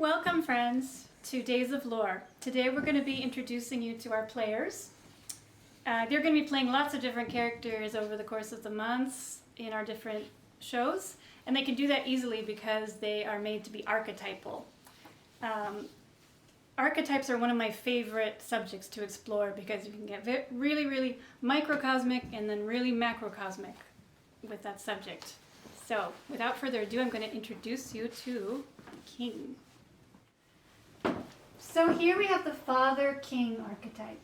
Welcome, friends, to Days of Lore. Today we're going to be introducing you to our players. They're going to be playing lots of different characters over the course of the months in our different shows, and they can do that easily because they are made to be archetypal. Archetypes are one of my favorite subjects to explore because you can get really microcosmic and then really macrocosmic with that subject. So, without further ado, I'm going to introduce you to King. So here we have the Father-King archetype.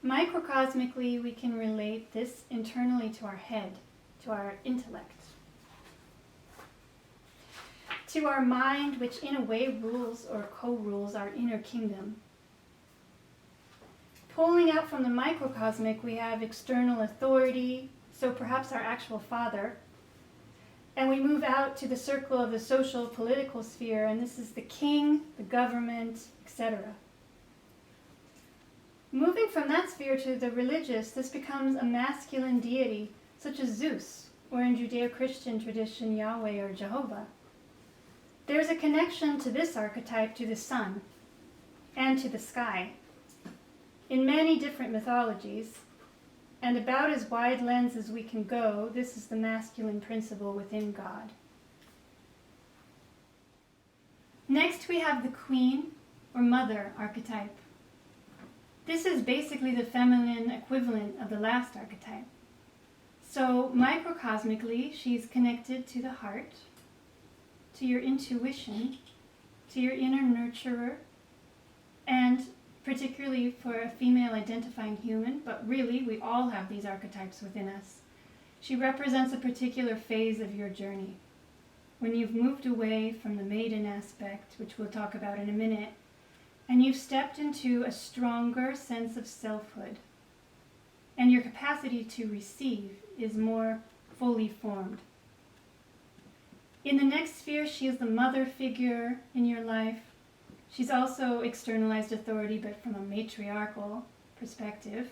Microcosmically, we can relate this internally to our head, to our intellect, to our mind, which in a way rules or co-rules our inner kingdom. Pulling out from the microcosmic, we have external authority, so perhaps our actual father. And we move out to the circle of the social, political sphere, and this is the king, the government, etc. Moving from that sphere to the religious, this becomes a masculine deity, such as Zeus, or in Judeo-Christian tradition, Yahweh or Jehovah. There's a connection to this archetype to the sun and to the sky in many different mythologies. And about as wide lens as we can go, this is the masculine principle within God. Next we have the queen or mother archetype. This is basically the feminine equivalent of the last archetype. So microcosmically, she's connected to the heart, to your intuition, to your inner nurturer, and particularly for a female identifying human, but really we all have these archetypes within us. She represents a particular phase of your journey. When you've moved away from the maiden aspect, which we'll talk about in a minute, and you've stepped into a stronger sense of selfhood, and your capacity to receive is more fully formed. In the next sphere, she is the mother figure in your life. She's also externalized authority, but from a matriarchal perspective.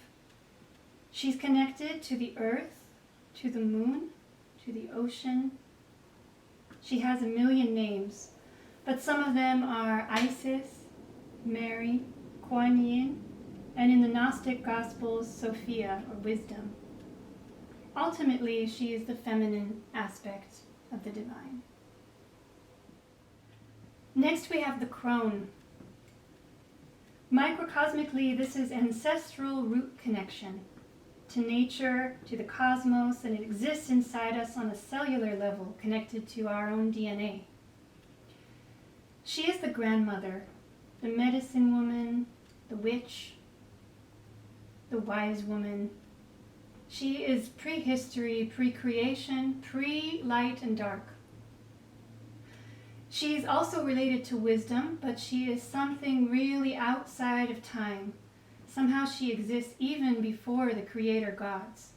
She's connected to the earth, to the moon, to the ocean. She has a million names, but some of them are Isis, Mary, Kuan Yin, and in the Gnostic Gospels, Sophia, or wisdom. Ultimately, she is the feminine aspect of the divine. Next we have the crone. Microcosmically, this is ancestral root connection to nature, to the cosmos, and it exists inside us on a cellular level, connected to our own DNA. She is the grandmother, the medicine woman, the witch, the wise woman. She is prehistory, pre-creation, pre-light and dark. She is also related to wisdom, but she is something really outside of time. Somehow she exists even before the creator gods.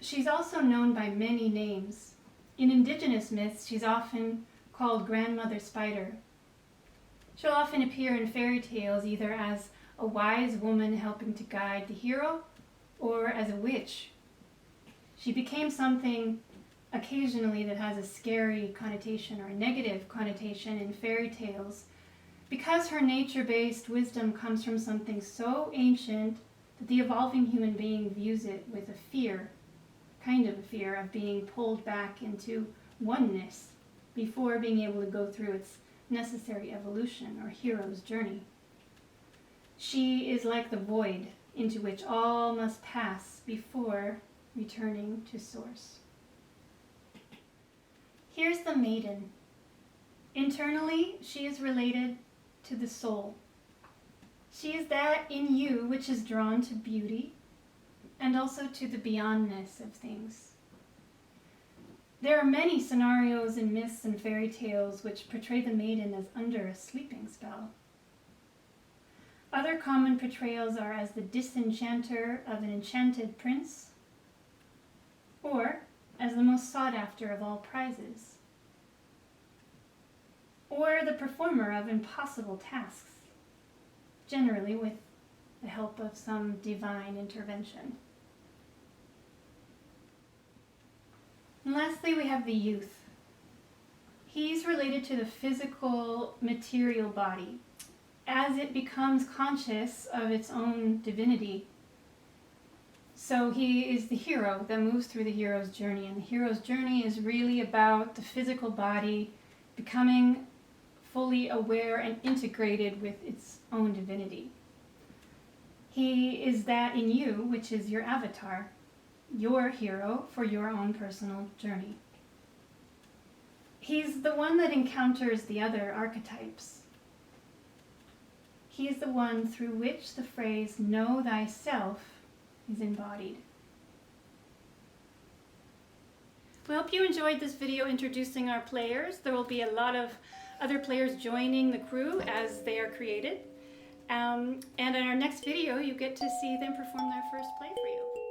She's also known by many names. In indigenous myths, she's often called Grandmother Spider. She'll often appear in fairy tales either as a wise woman helping to guide the hero or as a witch. She became something occasionally that has a scary connotation or a negative connotation in fairy tales because her nature-based wisdom comes from something so ancient that the evolving human being views it with a fear, kind of a fear of being pulled back into oneness before being able to go through its necessary evolution or hero's journey. She is like the void into which all must pass before returning to source. Here's the maiden. Internally, she is related to the soul. She is that in you which is drawn to beauty and also to the beyondness of things. There are many scenarios in myths and fairy tales which portray the maiden as under a sleeping spell. Other common portrayals are as the disenchanter of an enchanted prince, or as the most sought after of all prizes, or the performer of impossible tasks, generally with the help of some divine intervention. And lastly, we have the youth. He He's related to the physical material body. As it becomes conscious of its own divinity, so he is the hero that moves through the hero's journey. And the hero's journey is really about the physical body becoming fully aware and integrated with its own divinity. He is that in you, which is your avatar, your hero for your own personal journey. He's the one that encounters the other archetypes. He is the one through which the phrase, know thyself, is embodied. We hope you enjoyed this video introducing our players. There will be a lot of other players joining the crew as they are created. And in our next video, you get to see them perform their first play for you.